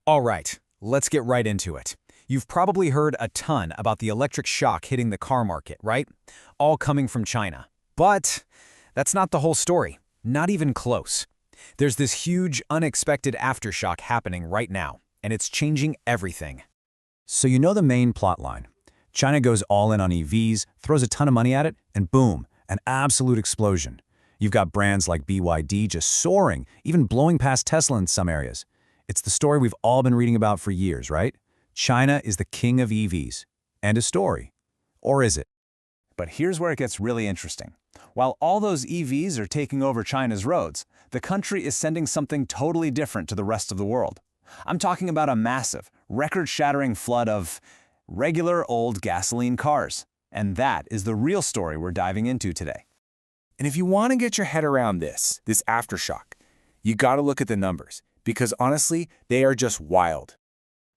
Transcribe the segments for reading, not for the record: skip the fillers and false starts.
All right, let's get right into it. You've probably heard a ton about the electric shock hitting the car market, right? All coming from China. But that's not the whole story. Not even close. There's this huge, unexpected aftershock happening right now, and it's changing everything. So you know the main plot line. China goes all in on EVs, throws a ton of money at it, and boom, an absolute explosion. You've got brands like BYD just soaring, even blowing past Tesla in some areas. It's the story we've all been reading about for years, right? China is the king of EVs. End of story. Or is it? But here's where it gets really interesting. While all those EVs are taking over China's roads, the country is sending something totally different to the rest of the world. I'm talking about a massive, record-shattering flood of regular old gasoline cars. And that is the real story we're diving into today. And if you want to get your head around this aftershock, you got to look at the numbers, because honestly, they are just wild.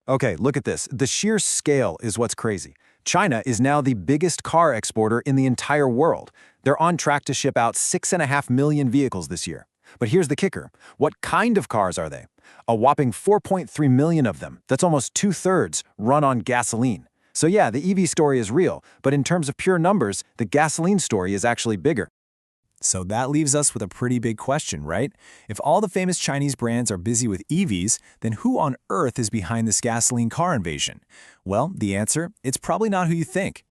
Okay, look at this. The sheer scale is what's crazy. China is now the biggest car exporter in the entire world. They're on track to ship out 6.5 million vehicles this year. But here's the kicker. What kind of cars are they? A whopping 4.3 million of them, that's almost 2/3, run on gasoline. So yeah, the EV story is real, but in terms of pure numbers, the gasoline story is actually bigger. So that leaves us with a pretty big question, right? If all the famous Chinese brands are busy with EVs, then who on earth is behind this gasoline car invasion? Well, the answer, it's probably not who you think.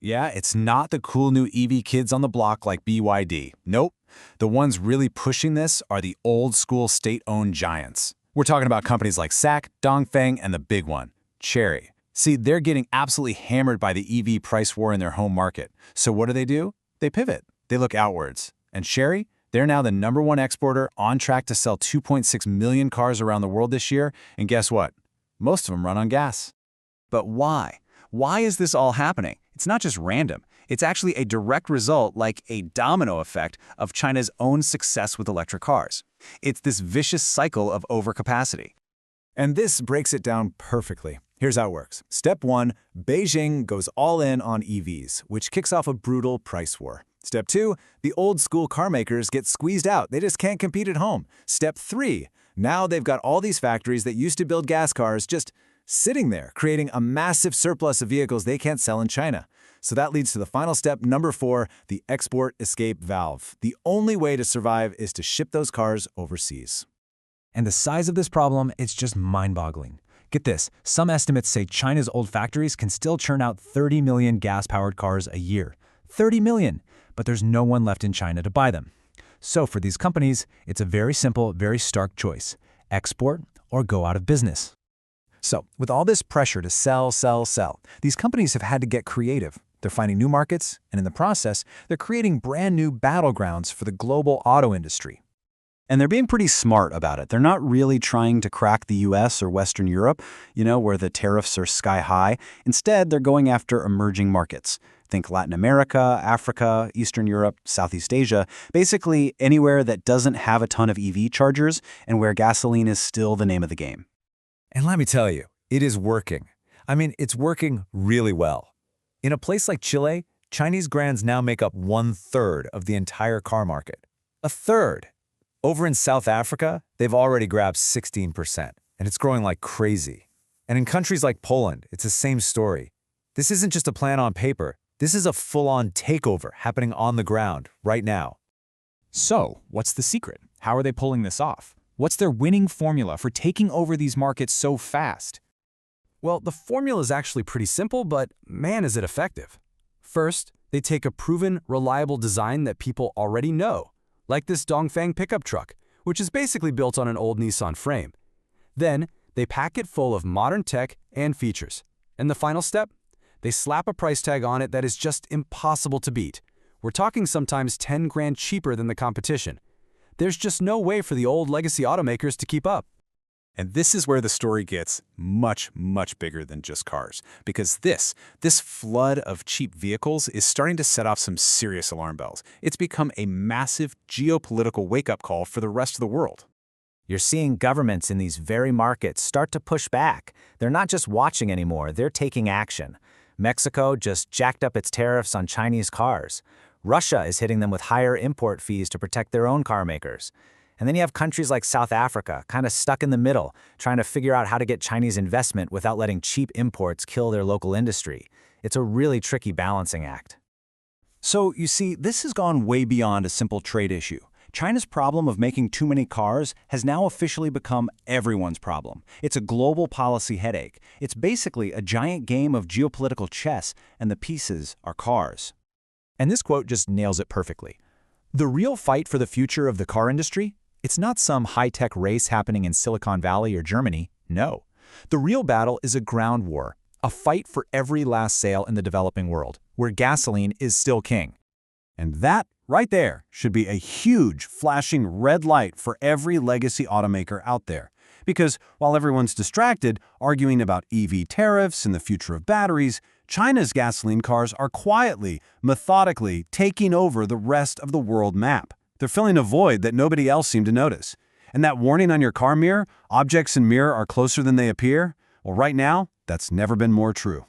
Yeah, it's not the cool new EV kids on the block like BYD. Nope. The ones really pushing this are the old-school state-owned giants. We're talking about companies like SAC, Dongfeng, and the big one, Chery. See, they're getting absolutely hammered by the EV price war in their home market. So what do? They pivot. They look outwards. And Chery, they're now the #1 exporter, on track to sell 2.6 million cars around the world this year. And guess what? Most of them run on gas. But why? Why is this all happening? It's not just random. It's actually a direct result, like a domino effect, of China's own success with electric cars. It's this vicious cycle of overcapacity. And this breaks it down perfectly. Here's how it works. Step 1, Beijing goes all in on EVs, which kicks off a brutal price war. Step 2, the old-school car makers get squeezed out. They just can't compete at home. Step 3, now they've got all these factories that used to build gas cars just sitting there, creating a massive surplus of vehicles they can't sell in China. So that leads to the final step, number 4, the export escape valve. The only way to survive is to ship those cars overseas. And the size of this problem is just mind-boggling. Get this, some estimates say China's old factories can still churn out 30 million gas-powered cars a year. 30 million! But there's no one left in China to buy them. So for these companies, it's a very simple, very stark choice. Export or go out of business. So with all this pressure to sell, these companies have had to get creative. They're finding new markets, and in the process, they're creating brand new battlegrounds for the global auto industry. And they're being pretty smart about it. They're not really trying to crack the US or Western Europe, where the tariffs are sky high. Instead, they're going after emerging markets. Think Latin America, Africa, Eastern Europe, Southeast Asia, basically anywhere that doesn't have a ton of EV chargers and where gasoline is still the name of the game. And let me tell you, it is working. I mean, it's working really well. In a place like Chile, Chinese brands now make up 1/3 of the entire car market. A third! Over in South Africa, they've already grabbed 16%, and it's growing like crazy. And in countries like Poland, it's the same story. This isn't just a plan on paper. This is a full-on takeover happening on the ground right now. So, what's the secret? How are they pulling this off? What's their winning formula for taking over these markets so fast? Well, the formula is actually pretty simple, but man, is it effective. First, they take a proven, reliable design that people already know, like this Dongfeng pickup truck, which is basically built on an old Nissan frame. Then, they pack it full of modern tech and features. And the final step? They slap a price tag on it that is just impossible to beat. We're talking sometimes 10 grand cheaper than the competition. There's just no way for the old legacy automakers to keep up. And this is where the story gets much, much bigger than just cars. Because this flood of cheap vehicles is starting to set off some serious alarm bells. It's become a massive geopolitical wake-up call for the rest of the world. You're seeing governments in these very markets start to push back. They're not just watching anymore, they're taking action. Mexico just jacked up its tariffs on Chinese cars. Russia is hitting them with higher import fees to protect their own car makers. And then you have countries like South Africa, kind of stuck in the middle, trying to figure out how to get Chinese investment without letting cheap imports kill their local industry. It's a really tricky balancing act. So, you see, this has gone way beyond a simple trade issue. China's problem of making too many cars has now officially become everyone's problem. It's a global policy headache. It's basically a giant game of geopolitical chess, and the pieces are cars. And this quote just nails it perfectly. The real fight for the future of the car industry? It's not some high-tech race happening in Silicon Valley or Germany. No. The real battle is a ground war, a fight for every last sale in the developing world, where gasoline is still king. And that, right there, should be a huge, flashing red light for every legacy automaker out there. Because while everyone's distracted, arguing about EV tariffs and the future of batteries, China's gasoline cars are quietly, methodically taking over the rest of the world map. They're filling a void that nobody else seemed to notice. And that warning on your car mirror, objects in mirror are closer than they appear, well, right now, that's never been more true.